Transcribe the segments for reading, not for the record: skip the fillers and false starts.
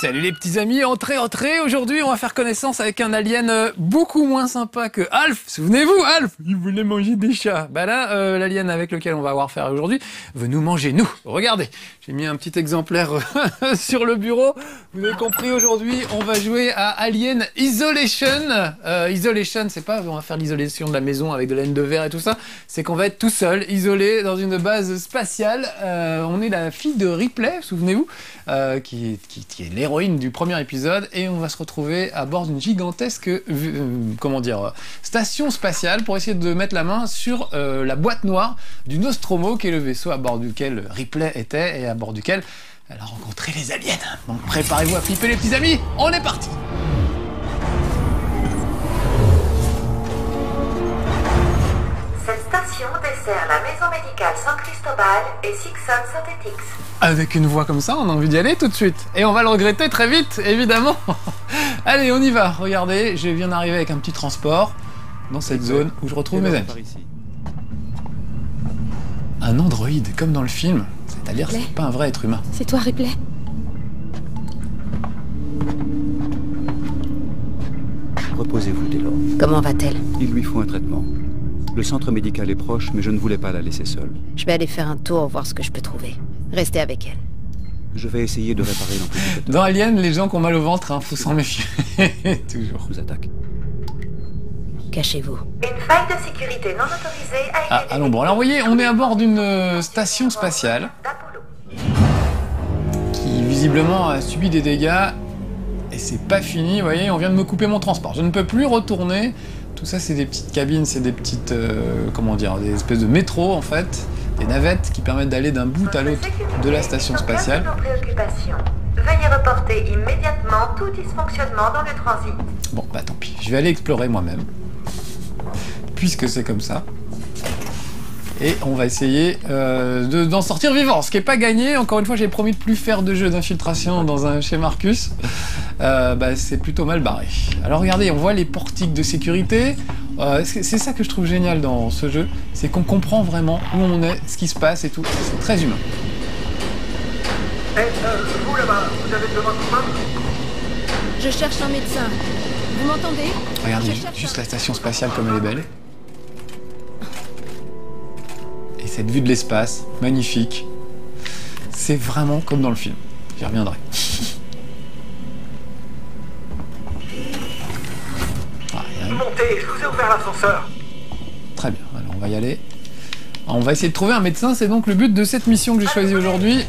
Salut les petits amis, entrez, entrez. Aujourd'hui, on va faire connaissance avec un alien beaucoup moins sympa que Alf. Souvenez-vous, Alf, il voulait manger des chats. Bah là, l'alien avec lequel on va avoir affaire aujourd'hui veut nous manger, nous. Regardez, j'ai mis un petit exemplaire sur le bureau. Vous avez compris, aujourd'hui, on va jouer à Alien Isolation. Isolation, c'est pas on va faire l'isolation de la maison avec de la laine de verre et tout ça. C'est qu'on va être tout seul, isolé, dans une base spatiale. On est la fille de Ripley, souvenez-vous, qui est l'héroïne du premier épisode, et on va se retrouver à bord d'une gigantesque station spatiale pour essayer de mettre la main sur la boîte noire du Nostromo, qui est le vaisseau à bord duquel Ripley était et à bord duquel elle a rencontré les aliens. Donc préparez-vous à flipper les petits amis, on est parti. Cette station dessert la maison médicale San Cristobal et Sixon Synthetics. Avec une voix comme ça, on a envie d'y aller tout de suite. Et on va le regretter très vite, évidemment. Allez, on y va. Regardez, je viens d'arriver avec un petit transport dans cette zone où je retrouve mes amis. Un androïde, comme dans le film. C'est-à-dire, c'est pas un vrai être humain. C'est toi, Ripley? Reposez-vous, Taylor. Comment va-t-elle? Il lui faut un traitement. Le centre médical est proche, mais je ne voulais pas la laisser seule. Je vais aller faire un tour, voir ce que je peux trouver. Restez avec elle. Je vais essayer de réparer l'amplificateur. Dans Alien, les gens qui ont mal au ventre, hein, faut s'en méfier. Toujours. Vous attaque. Cachez-vous. Une faille de sécurité non autorisée a été Ah, allons bon. Alors, vous voyez, on est à bord d'une station spatiale d'Apollo. qui, visiblement, a subi des dégâts. Et c'est pas fini, vous voyez, on vient de me couper mon transport. Je ne peux plus retourner. Tout ça, c'est des petites cabines, c'est des petites, des espèces de métro, en fait. Des navettes qui permettent d'aller d'un bout à l'autre de la station spatiale. Veuillez reporter immédiatement tout dysfonctionnement dans le transit. Bon, bah tant pis. Je vais aller explorer moi-même. Puisque c'est comme ça. Et on va essayer d'en sortir vivant, ce qui n'est pas gagné. Encore une fois, j'ai promis de plus faire de jeux d'infiltration chez Marcus. C'est plutôt mal barré. Alors regardez, on voit les portiques de sécurité. C'est ça que je trouve génial dans ce jeu, c'est qu'on comprend vraiment où on est, ce qui se passe et tout. C'est très humain. Vous là-bas, vous avez besoin de main? Je cherche un médecin. Vous m'entendez? Regardez juste la station spatiale comme elle est belle. Et cette vue de l'espace, magnifique. C'est vraiment comme dans le film. J'y reviendrai. Montez, je vous ai ouvert l'ascenseur. Très bien, alors on va y aller. On va essayer de trouver un médecin, c'est donc le but de cette mission que j'ai choisie aujourd'hui.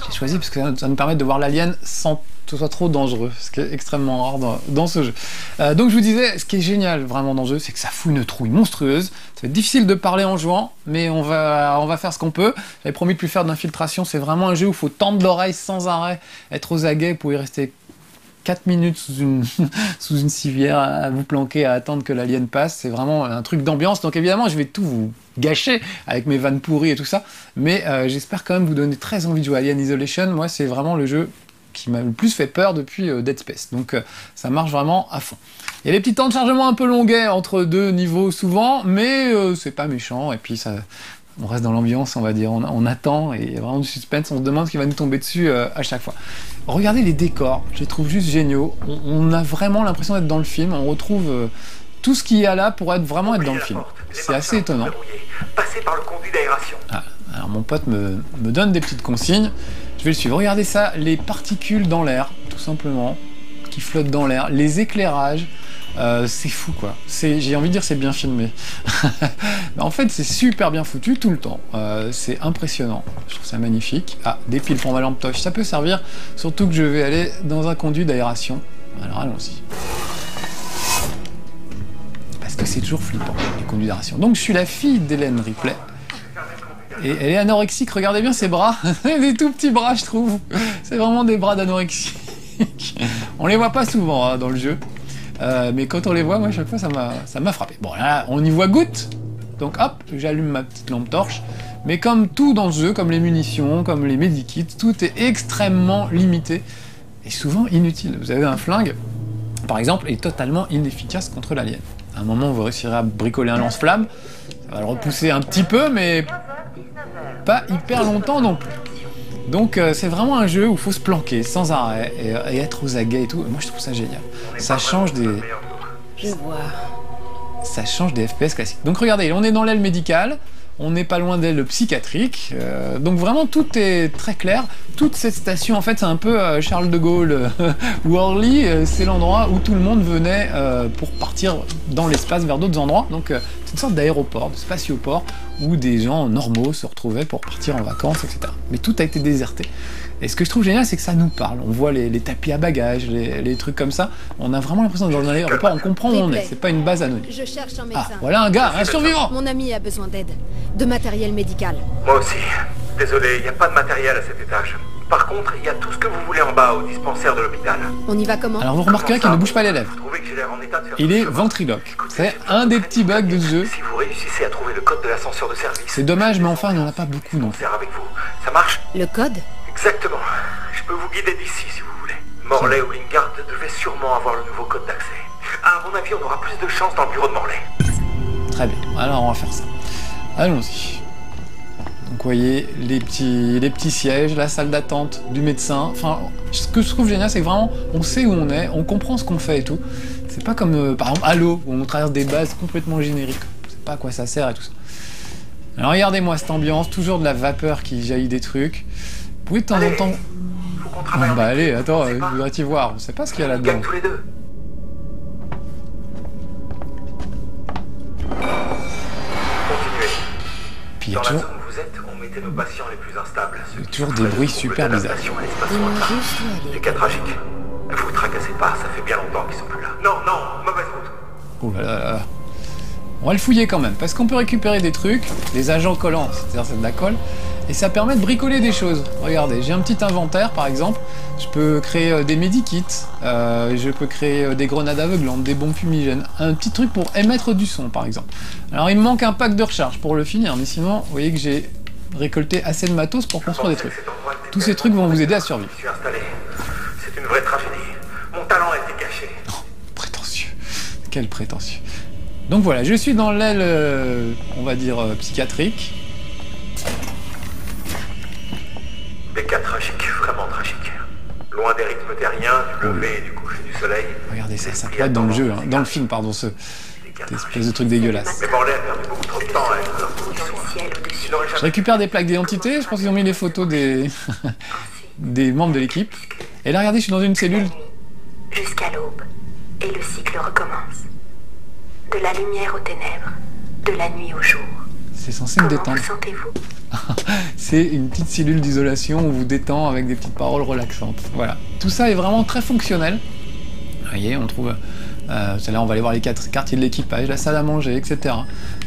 J'ai choisi parce que ça nous permet de voir l'alien sans que ce soit trop dangereux, ce qui est extrêmement rare dans ce jeu. Donc je vous disais, ce qui est génial vraiment dans le jeu, c'est que ça fout une trouille monstrueuse. Ça va être difficile de parler en jouant, mais on va faire ce qu'on peut. J'avais promis de plus faire d'infiltration, c'est vraiment un jeu où il faut tendre l'oreille sans arrêt, être aux aguets, vous pouvez rester 4 minutes sous une civière à vous planquer, à attendre que l'alien passe. C'est vraiment un truc d'ambiance. Donc évidemment, je vais tout vous gâcher avec mes vannes pourries et tout ça. Mais j'espère quand même vous donner très envie de jouer à Alien Isolation. Moi, c'est vraiment le jeu qui m'a le plus fait peur depuis Dead Space. Donc ça marche vraiment à fond. Il y a des petits temps de chargement un peu longuets entre deux niveaux souvent, mais c'est pas méchant. Et puis on reste dans l'ambiance, on va dire. On attend et il y a vraiment du suspense. On se demande ce qui va nous tomber dessus à chaque fois. Regardez les décors, je les trouve juste géniaux. On a vraiment l'impression d'être dans le film. On retrouve tout ce qu'il y a là pour vraiment être dans le film. C'est assez étonnant. Passez par le conduit d'aération. Ah, alors mon pote me donne des petites consignes. Je vais le suivre. Regardez ça, les particules dans l'air, tout simplement, qui flottent dans l'air, les éclairages. C'est fou quoi, j'ai envie de dire c'est bien filmé. En fait c'est super bien foutu tout le temps, c'est impressionnant, je trouve ça magnifique. Ah, des piles pour ma lampe torche, ça peut servir, surtout que je vais aller dans un conduit d'aération. Alors allons-y. Parce que c'est toujours flippant, les conduits d'aération. Donc je suis la fille d'Hélène Ripley. Et elle est anorexique, regardez bien ses bras, des tout petits bras je trouve. C'est vraiment des bras d'anorexique. On les voit pas souvent hein, dans le jeu. Mais quand on les voit, moi, à chaque fois, ça m'a frappé. Bon, là, on y voit goutte. Donc, hop, j'allume ma petite lampe torche. Mais comme tout dans ce jeu, comme les munitions, comme les medikits, tout est extrêmement limité. Et souvent inutile. Vous avez un flingue, par exemple, est totalement inefficace contre l'alien. À un moment, vous réussirez à bricoler un lance-flamme. Ça va le repousser un petit peu, mais pas hyper longtemps non plus. Donc c'est vraiment un jeu où il faut se planquer sans arrêt et être aux aguets et tout. Moi je trouve ça génial. Ça change des... Je vois. Ça change des FPS classiques. Donc regardez, on est dans l'aile médicale, on n'est pas loin d'aile psychiatrique, donc vraiment tout est très clair. Toute cette station, en fait, c'est un peu Charles de Gaulle ou Orly, c'est l'endroit où tout le monde venait pour partir dans l'espace vers d'autres endroits. Donc c'est une sorte d'aéroport, de spatioport, où des gens normaux se retrouvaient pour partir en vacances, etc. Mais tout a été déserté. Et ce que je trouve génial, c'est que ça nous parle. On voit les tapis à bagages, les trucs comme ça. On a vraiment l'impression d'être dans un aéroport, on comprend où on est. C'est pas une base anonyme. Je cherche un médecin. Ah, voilà un gars, un survivant. Mon ami a besoin d'aide. De matériel médical. Moi aussi. Désolé, il n'y a pas de matériel à cet étage. Par contre, il y a tout ce que vous voulez en bas, au dispensaire de l'hôpital. On y va comment? Alors vous remarquerez qu'il ne bouge pas les lèvres. Vous trouvez que j'ai l'air en état de faire Il tout est ce chemin? ventriloque. Écoutez, C'est je un des vous petits bugs de ce jeu. Si vous réussissez à trouver le code de l'ascenseur de service... C'est dommage, mais enfin, il n'y en a pas beaucoup non plus. sert avec vous. Ça marche? Le code? Exactement. Je peux vous guider d'ici si vous voulez. Morley ou Lingard devaient sûrement avoir le nouveau code d'accès. À mon avis, on aura plus de chance dans le bureau de Morley. Très bien, alors on va faire ça. Allons-y. Donc vous voyez, les petits sièges, la salle d'attente du médecin. Enfin, ce que je trouve génial, c'est que vraiment, on sait où on est, on comprend ce qu'on fait et tout. C'est pas comme, par exemple, Halo, où on traverse des bases complètement génériques. On sait pas à quoi ça sert et tout ça. Alors regardez-moi cette ambiance, toujours de la vapeur qui jaillit des trucs. Vous pouvez de temps en temps... Faut qu'on travaille en bah équipe, allez, attends, on sait pas. vous devriez y voir, on sait pas ce qu'il y a On là-dedans. gagne tous les deux. Continuez. Puis il y a Dans la toujours... zone où vous êtes, on mettait nos patients les plus instables. Ceux qui toujours des souffraient de bruits troubles super bizarres. d'adaptation à l'espace Dis-moi lointain. juste où aller. Des cas tragiques. Ne vous tracassez pas, ça fait bien longtemps qu'ils sont plus là. Non, non, mauvaise route. Oh là là là. On va le fouiller quand même, parce qu'on peut récupérer des trucs, des agents collants, c'est-à-dire c'est de la colle, et ça permet de bricoler des choses. Regardez, j'ai un petit inventaire par exemple, je peux créer des medikits, je peux créer des grenades aveuglantes, des bombes fumigènes, un petit truc pour émettre du son par exemple. Alors il me manque un pack de recharge pour le finir, mais sinon, vous voyez que j'ai récolté assez de matos pour construire des trucs. Tous ces trucs vont vous aider à survivre. Je suis installé. C'est une vraie tragédie. Mon talent a été caché. Oh, prétentieux. Quel prétentieux. Donc voilà, je suis dans l'aile, on va dire, psychiatrique. Des cas tragiques, vraiment tragiques. Loin des rythmes terriens, du lever et du coucher du soleil. Regardez ça, ça peut être dans le jeu, hein, dans le film, pardon, cette espèce de truc dégueulasse. Mais Morley a perdu beaucoup trop de temps à être dans le soin. Il n'aurait Je jamais... récupère des plaques d'identité, je pense qu'ils ont mis les photos des, des membres de l'équipe. Et là, regardez, je suis dans une cellule. Jusqu'à l'aube. Et le cycle recommence. De la lumière aux ténèbres. De la nuit au jour. C'est censé me Comment détendre. vous sentez-vous? C'est une petite cellule d'isolation où on vous détend avec des petites paroles relaxantes. Voilà. Tout ça est vraiment très fonctionnel. Vous voyez, on trouve... là, on va aller voir les quartiers de l'équipage, la salle à manger, etc.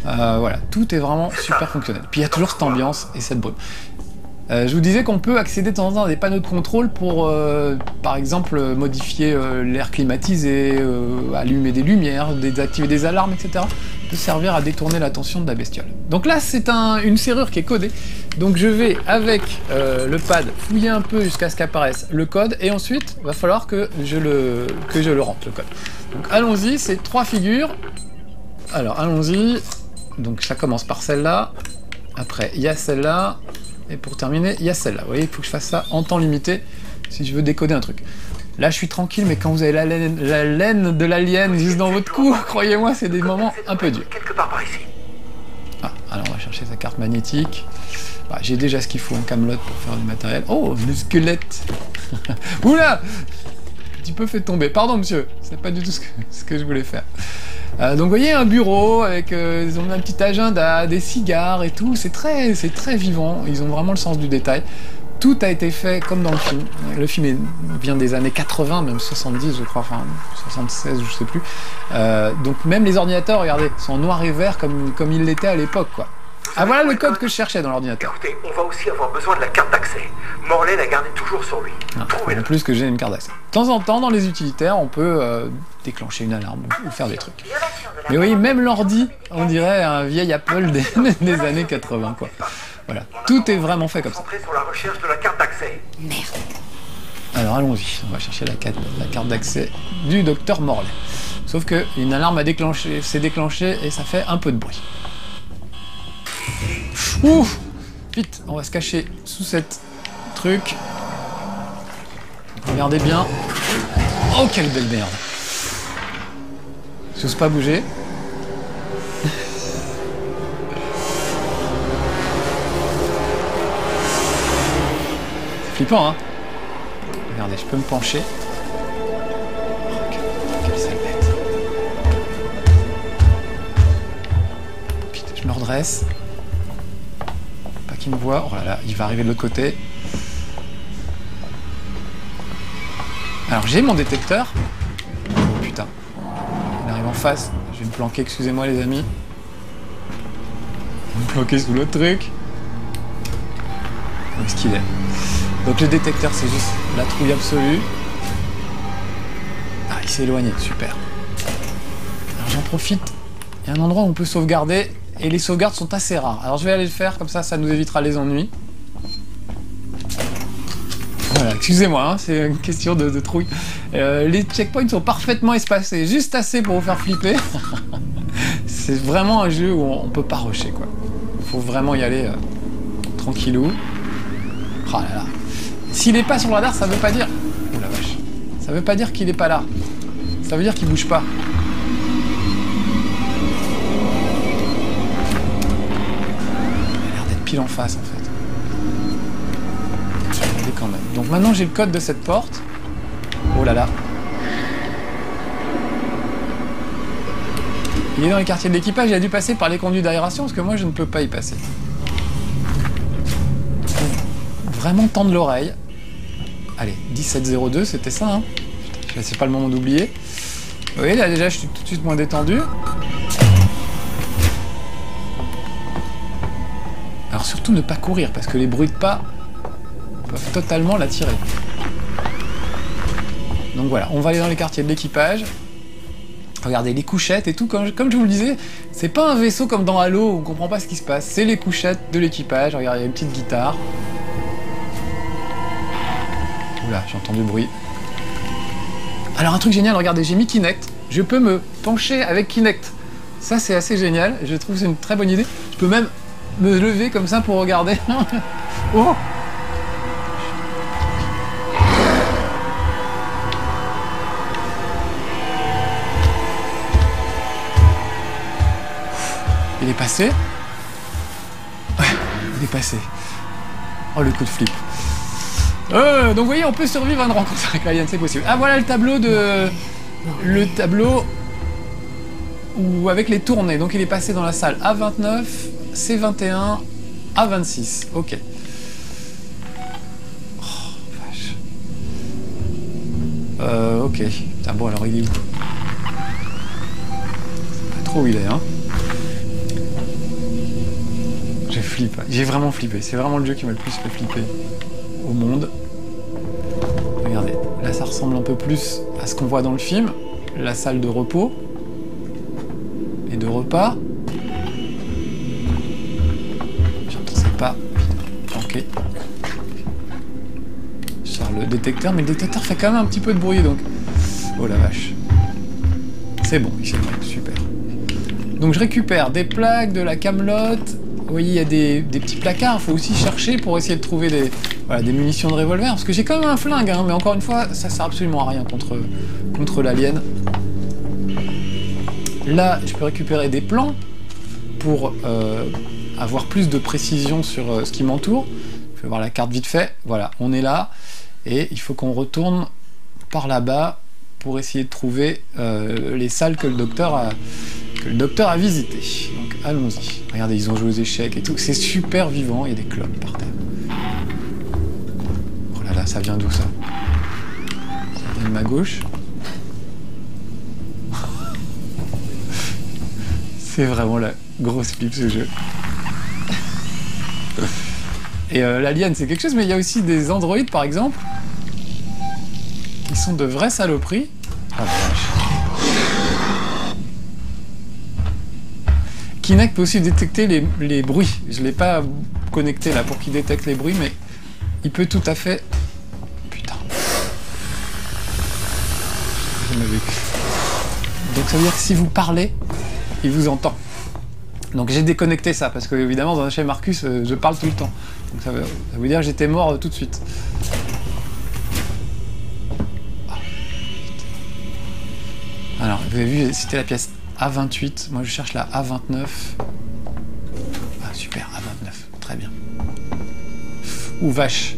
Voilà, tout est vraiment super fonctionnel. Puis il y a toujours cette ambiance et cette brume. Je vous disais qu'on peut accéder de temps en temps à des panneaux de contrôle pour, par exemple, modifier l'air climatisé, allumer des lumières, désactiver des alarmes, etc. Ça peut servir à détourner l'attention de la bestiole. Donc là, c'est une serrure qui est codée. Donc je vais, avec le pad, fouiller un peu jusqu'à ce qu'apparaisse le code, et ensuite, il va falloir que je le rentre, le code. Donc allons-y, c'est 3 figures. Alors, allons-y. Donc ça commence par celle-là. Après, il y a celle-là. Et pour terminer, il y a celle-là. Vous voyez, il faut que je fasse ça en temps limité si je veux décoder un truc. Là, je suis tranquille, mais quand vous avez la laine de l'alien juste dans votre cou, croyez-moi, c'est des moments un peu durs. Quelque part par ici. Ah, alors on va chercher sa carte magnétique. Bah, j'ai déjà ce qu'il faut en Camelot pour faire du matériel. Oh, le squelette. Oula, un petit peu fait tomber. Pardon, monsieur, c'est pas du tout ce que je voulais faire. Donc vous voyez un bureau avec ils ont un petit agenda, des cigares et tout, c'est très vivant, ils ont vraiment le sens du détail. Tout a été fait comme dans le film. Le film vient des années 80, même 70 je crois, enfin 76 je sais plus. Donc même les ordinateurs, regardez, sont en noir et vert comme ils l'étaient à l'époque quoi. Ah voilà le code que je cherchais dans l'ordinateur. Écoutez, on va aussi avoir besoin de la carte d'accès. Morley la gardait toujours sur lui. Trouvez-le. En plus que j'ai une carte d'accès. De temps en temps, dans les utilitaires, on peut déclencher une alarme ou faire des trucs. Mais oui, même l'ordi, on dirait un vieil Apple des années 80, quoi. Voilà, tout est vraiment fait comme ça. Concentré sur la recherche de la carte d'accès. Merde. Alors allons-y, on va chercher la carte d'accès du docteur Morley. Sauf que une alarme s'est déclenchée et ça fait un peu de bruit. Ouf! Vite, on va se cacher sous cette truc. Regardez bien. Oh, quelle belle merde. J'ose pas bouger. C'est flippant, hein. Regardez, je peux me pencher. Oh, quelle sale bête. Putain, je me redresse. Pas qu'il me voit. Oh là là, il va arriver de l'autre côté. Alors j'ai mon détecteur. Oh putain. Il arrive en face. Je vais me planquer, excusez-moi les amis. Je vais me planquer sous l'autre truc. Où est-ce qu'il est? Donc le détecteur c'est juste la trouille absolue. Ah, il s'est éloigné, super. Alors j'en profite. Il y a un endroit où on peut sauvegarder et les sauvegardes sont assez rares. Alors je vais aller le faire, comme ça nous évitera les ennuis. Voilà, excusez-moi, hein, c'est une question de trouille. Les checkpoints sont parfaitement espacés, juste assez pour vous faire flipper. C'est vraiment un jeu où on peut pas rusher, quoi. Faut vraiment y aller tranquillou. Oh là là. S'il est pas sur le radar, ça veut pas dire... Oh la vache. Ça veut pas dire qu'il est pas là. Ça veut dire qu'il bouge pas. Il a l'air d'être pile en face, en fait. Quand même. Donc maintenant j'ai le code de cette porte. Oh là là. Il est dans les quartiers de l'équipage, il a dû passer par les conduits d'aération parce que moi je ne peux pas y passer. Faut vraiment tendre l'oreille. Allez, 1702, c'était ça, hein. Putain, c'est pas le moment d'oublier. Vous voyez, là déjà je suis tout de suite moins détendu. Alors surtout ne pas courir parce que les bruits de pas peuvent totalement l'attirer. Donc voilà, on va aller dans les quartiers de l'équipage. Regardez les couchettes et tout, comme je vous le disais, c'est pas un vaisseau comme dans Halo où on comprend pas ce qui se passe, c'est les couchettes de l'équipage. Regardez, il y a une petite guitare. Oula, j'entends du bruit. Alors un truc génial, regardez, j'ai mis Kinect. Je peux me pencher avec Kinect. Ça c'est assez génial, je trouve que c'est une très bonne idée. Je peux même me lever comme ça pour regarder. Oh! Il est passé. Ouais, il est passé. Oh, le coup de flip. Donc vous voyez, on peut survivre à une rencontre avec l'alien, c'est possible. Ah, voilà le tableau de... Le tableau... Où avec les tournées. Donc il est passé dans la salle A29, C21, A26. Ok. Oh, vache. Ok. Putain, bon, alors il est où? C'est pas trop où il est, hein. Je flippe, j'ai vraiment flippé, c'est vraiment le jeu qui m'a le plus fait flipper au monde. Regardez, là ça ressemble un peu plus à ce qu'on voit dans le film, la salle de repos et de repas. J'entendais pas, ok. Je sors le détecteur, mais le détecteur fait quand même un petit peu de bruit donc... Oh la vache. C'est bon, il s'est bon, super. Donc je récupère des plaques, de la camelote. Vous voyez, il y a des petits placards, il faut aussi chercher pour essayer de trouver des munitions de revolver. Parce que j'ai quand même un flingue, hein, mais encore une fois, ça sert absolument à rien contre l'alien. Là, je peux récupérer des plans pour avoir plus de précision sur ce qui m'entoure. Je vais voir la carte vite fait. Voilà, on est là. Et il faut qu'on retourne par là-bas pour essayer de trouver les salles que le docteur a visitées. Donc allons-y. Regardez, ils ont joué aux échecs et tout. C'est super vivant, il y a des clopes par terre. Oh là là, ça vient d'où ça? Ça vient de ma gauche. C'est vraiment la grosse flip ce jeu. Et l'alien c'est quelque chose, mais il y a aussi des androïdes par exemple qui sont de vraies saloperies. Ah vache. Kinect peut aussi détecter les bruits. Je ne l'ai pas connecté là pour qu'il détecte les bruits, mais il peut tout à fait... Putain. J'ai jamais vu. Donc ça veut dire que si vous parlez, il vous entend. Donc j'ai déconnecté ça, parce que évidemment dans chez Marcus, je parle tout le temps. Donc ça veut dire que j'étais mort tout de suite. Alors, vous avez vu, c'était la pièce A28. Moi, je cherche la A29. Ah, super, A29. Très bien. Ouh, vache.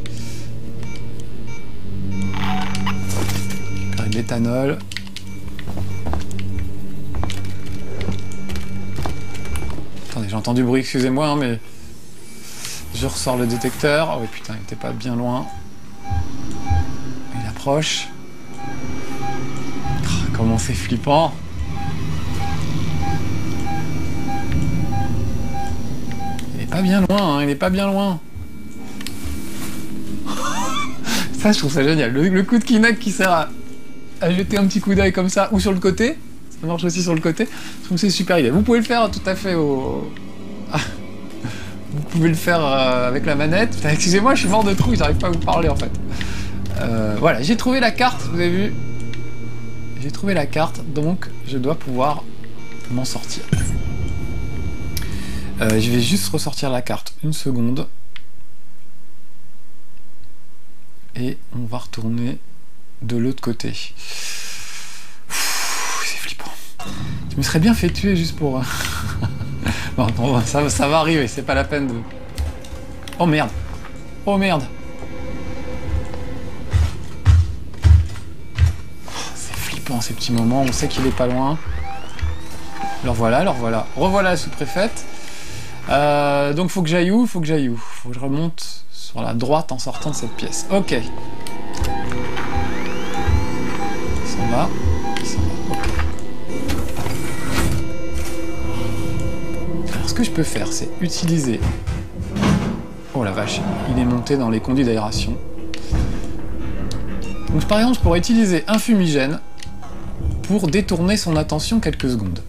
Récupérer de l'éthanol. Attendez, j'entends du bruit, excusez-moi, hein, mais... Je ressors le détecteur. Oh, oui, putain, il était pas bien loin. Il approche. Comment c'est flippant. Il est pas bien loin, hein, il est pas bien loin. Ça, je trouve ça génial. Le coup de Kinect qui sert à jeter un petit coup d'œil comme ça, ou sur le côté. Ça marche aussi sur le côté. Je trouve que c'est super idée. Vous pouvez le faire tout à fait au... Vous pouvez le faire avec la manette. Putain, excusez-moi, je suis mort de trouille, j'arrive pas à vous parler en fait. Voilà, j'ai trouvé la carte, vous avez vu. J'ai trouvé la carte, donc je dois pouvoir m'en sortir. Je vais juste ressortir la carte une seconde. Et on va retourner de l'autre côté. C'est flippant. Je me serais bien fait tuer juste pour... Bon, ça va arriver, c'est pas la peine de... Oh merde. Oh merde. C'est flippant ces petits moments, on sait qu'il est pas loin. Alors voilà, revoilà la sous-préfète. Donc faut que j'aille où? Faut que je remonte sur la droite en sortant de cette pièce. Ok. Il s'en va. Ok. Alors ce que je peux faire, c'est utiliser... Oh la vache, il est monté dans les conduits d'aération. Donc par exemple, je pourrais utiliser un fumigène pour détourner son attention quelques secondes.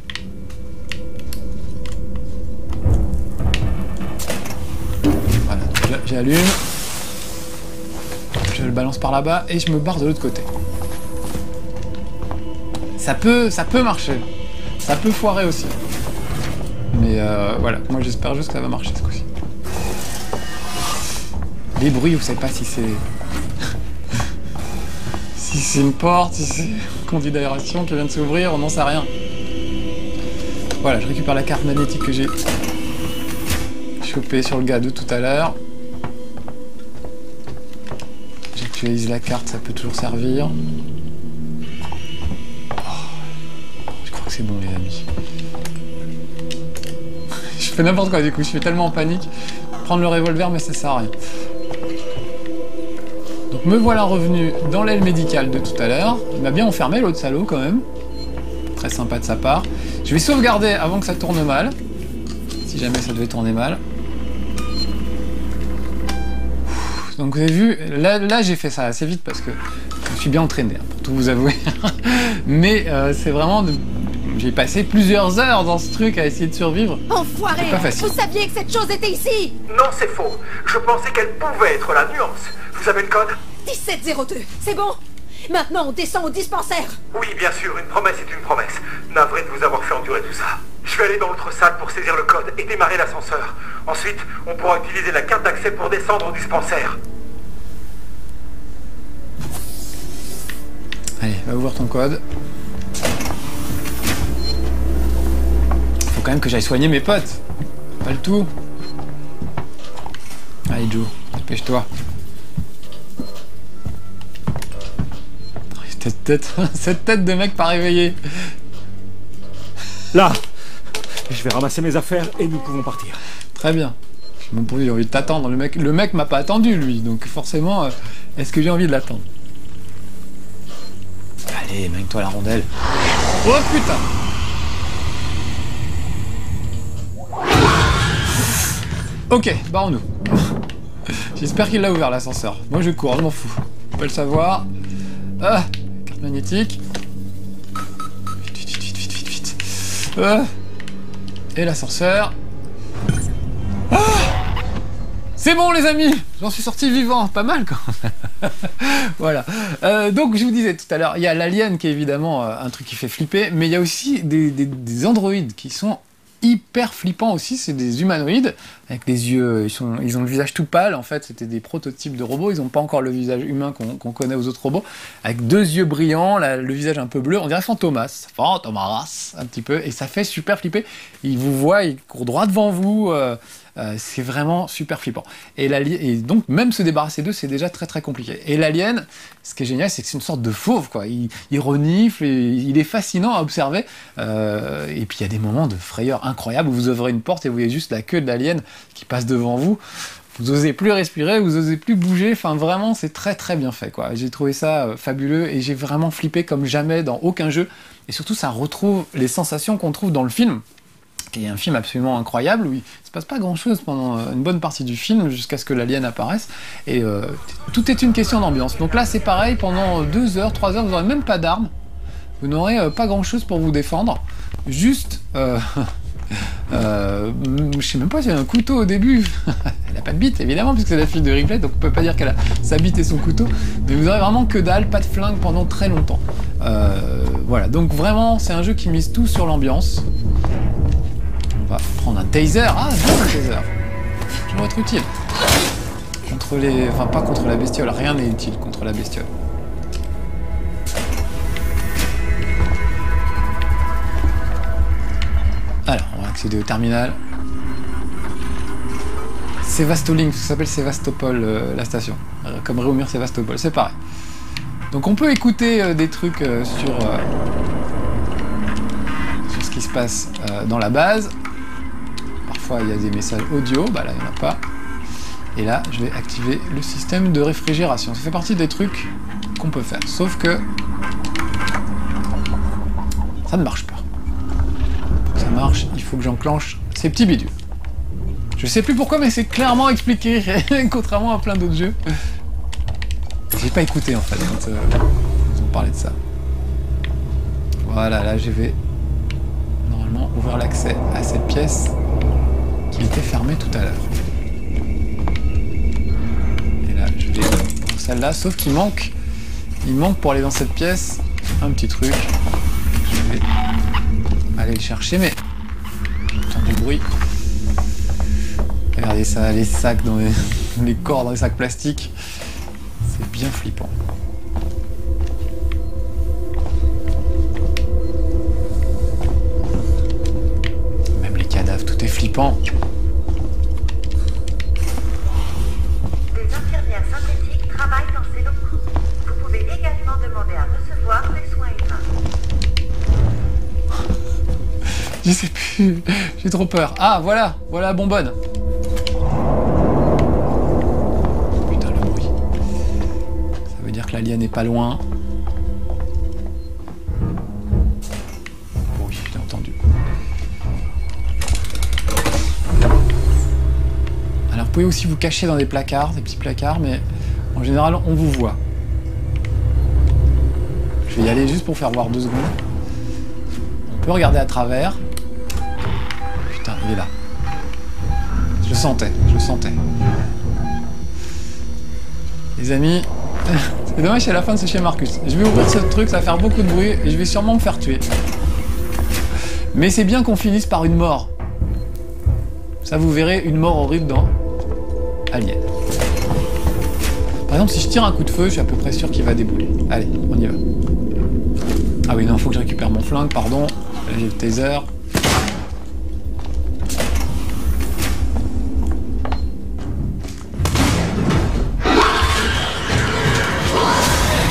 Voilà, j'allume, je le balance par là-bas et je me barre de l'autre côté. Ça peut marcher, ça peut foirer aussi. Mais voilà, moi j'espère juste que ça va marcher ce coup-ci. Les bruits, vous savez pas si c'est... si c'est une porte, si c'est un conduit d'aération qui vient de s'ouvrir, on n'en sait rien. Voilà, je récupère la carte magnétique que j'ai chopée sur le gars de tout à l'heure. J'actualise la carte, ça peut toujours servir. Oh, je crois que c'est bon les amis. Je fais n'importe quoi du coup, je suis tellement en panique. Prendre le revolver mais ça sert à rien. Donc me voilà revenu dans l'aile médicale de tout à l'heure. Il m'a bien enfermé l'autre salaud quand même. Très sympa de sa part. Je vais sauvegarder avant que ça tourne mal. Si jamais ça devait tourner mal. Donc vous avez vu, là j'ai fait ça assez vite parce que je me suis bien entraîné, hein, pour tout vous avouer. Mais c'est vraiment... J'ai passé plusieurs heures dans ce truc à essayer de survivre. Enfoiré! C'est pas facile. Vous saviez que cette chose était ici! Non, c'est faux. Je pensais qu'elle pouvait être la nuance. Vous avez le code? 1702, c'est bon? Maintenant on descend au dispensaire! Oui, bien sûr, une promesse est une promesse. Navré de vous avoir fait endurer tout ça. Je vais aller dans l'autre salle pour saisir le code et démarrer l'ascenseur. Ensuite, on pourra utiliser la carte d'accès pour descendre au dispensaire. Allez, va ouvrir ton code. Faut quand même que j'aille soigner mes potes. Pas le tout. Allez Joe, dépêche-toi. Cette tête de mec pas réveillé. Là, je vais ramasser mes affaires et nous pouvons partir. Très bien. Mon pourvu, j'ai envie de t'attendre. Le mec m'a pas attendu lui, donc forcément, est-ce que j'ai envie de l'attendre? Allez, mène-toi la rondelle. Oh putain! Ok, barrons-nous. J'espère qu'il l'a ouvert l'ascenseur. Moi je cours, je m'en fous. On peut le savoir. Ah, carte magnétique. Vite. Et l'ascenseur. Ah, c'est bon les amis, j'en suis sorti vivant, pas mal quand même. Voilà. Donc je vous disais tout à l'heure, il y a l'alien qui est évidemment un truc qui fait flipper, mais il y a aussi des androïdes qui sont hyper flippant aussi, c'est des humanoïdes, avec les yeux, ils ont le visage tout pâle, en fait, c'était des prototypes de robots, ils n'ont pas encore le visage humain qu'on connaît aux autres robots, avec 2 yeux brillants, le visage un peu bleu, on dirait Fantomas, un petit peu, et ça fait super flipper, ils vous voient, ils courent droit devant vous, c'est vraiment super flippant. Et donc, même se débarrasser d'eux, c'est déjà très très compliqué. Et l'alien, ce qui est génial, c'est que c'est une sorte de fauve, quoi. Il renifle, il est fascinant à observer. Et puis il y a des moments de frayeur incroyables où vous ouvrez une porte et vous voyez juste la queue de l'alien qui passe devant vous. Vous osez plus respirer, vous osez plus bouger. Enfin, vraiment, c'est très très bien fait, quoi. J'ai trouvé ça fabuleux et j'ai vraiment flippé comme jamais dans aucun jeu. Et surtout, ça retrouve les sensations qu'on trouve dans le film, qui est un film absolument incroyable, où il se passe pas grand-chose pendant une bonne partie du film, jusqu'à ce que l'alien apparaisse, et tout est une question d'ambiance. Donc là, c'est pareil, pendant 2 heures, 3 heures, vous n'aurez même pas d'armes, vous n'aurez pas grand-chose pour vous défendre, juste... je sais même pas s'il y a un couteau au début, elle a pas de bite, évidemment, puisque c'est la fille de Ripley, donc on peut pas dire qu'elle a sa bite et son couteau, mais vous aurez vraiment que dalle, pas de flingue pendant très longtemps. Voilà, donc vraiment, c'est un jeu qui mise tout sur l'ambiance. On va prendre un taser. Ah, bien un taser. Ça va être utile. Contre les... Enfin, pas contre la bestiole. Rien n'est utile contre la bestiole. Alors, on va accéder au terminal. Sévastolink, ça s'appelle Sévastopol, la station. Comme Réaumur Sévastopol, c'est pareil. Donc on peut écouter des trucs sur ce qui se passe dans la base. Parfois il y a des messages audio, bah là il n'y en a pas. Et là je vais activer le système de réfrigération. Ça fait partie des trucs qu'on peut faire. Sauf que ça ne marche pas. Pour que ça marche, il faut que j'enclenche ces petits bidules. Je sais plus pourquoi, mais c'est clairement expliqué, contrairement à plein d'autres jeux. J'ai pas écouté en fait quand ils ont parlé de ça. Voilà, là je vais normalement ouvrir l'accès à cette pièce qui était fermée tout à l'heure. Et là je vais dans celle-là, sauf qu'il manque pour aller dans cette pièce un petit truc. Je vais aller le chercher, mais j'entends du bruit. Regardez ça, les sacs dans les corps dans les sacs plastiques. C'est bien flippant. Même les cadavres, tout est flippant. Des infirmières synthétiques travaillent dans ces locaux. Vous pouvez également demander à recevoir des soins humains. Je sais plus, j'ai trop peur. Ah, voilà la bonbonne. L'alien n'est pas loin. Oui, je l'ai entendu. Alors vous pouvez aussi vous cacher dans des placards, des petits placards, mais en général on vous voit. Je vais y aller juste pour faire voir 2 secondes. On peut regarder à travers. Putain, il est là. Je le sentais. Les amis... C'est dommage, c'est la fin de ce chez Marcus. Je vais ouvrir ce truc, ça va faire beaucoup de bruit et je vais sûrement me faire tuer. Mais c'est bien qu'on finisse par une mort. Ça, vous verrez une mort horrible dans Alien. Par exemple, si je tire un coup de feu, je suis à peu près sûr qu'il va débouler. Allez, on y va. Ah oui, non, faut que je récupère mon flingue, pardon. Là, j'ai le taser.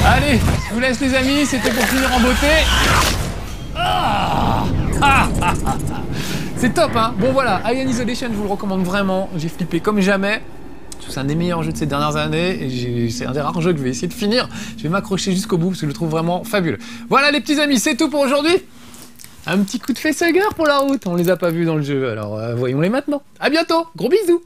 Allez, je vous laisse les amis, c'était pour finir en beauté. C'est top, hein. Bon voilà, Alien Isolation, je vous le recommande vraiment. J'ai flippé comme jamais. C'est un des meilleurs jeux de ces dernières années et c'est un des rares jeux que je vais essayer de finir. Je vais m'accrocher jusqu'au bout parce que je le trouve vraiment fabuleux. Voilà les petits amis, c'est tout pour aujourd'hui. Un petit coup de facehugger pour la route. On les a pas vus dans le jeu, alors voyons-les maintenant. À bientôt, gros bisous.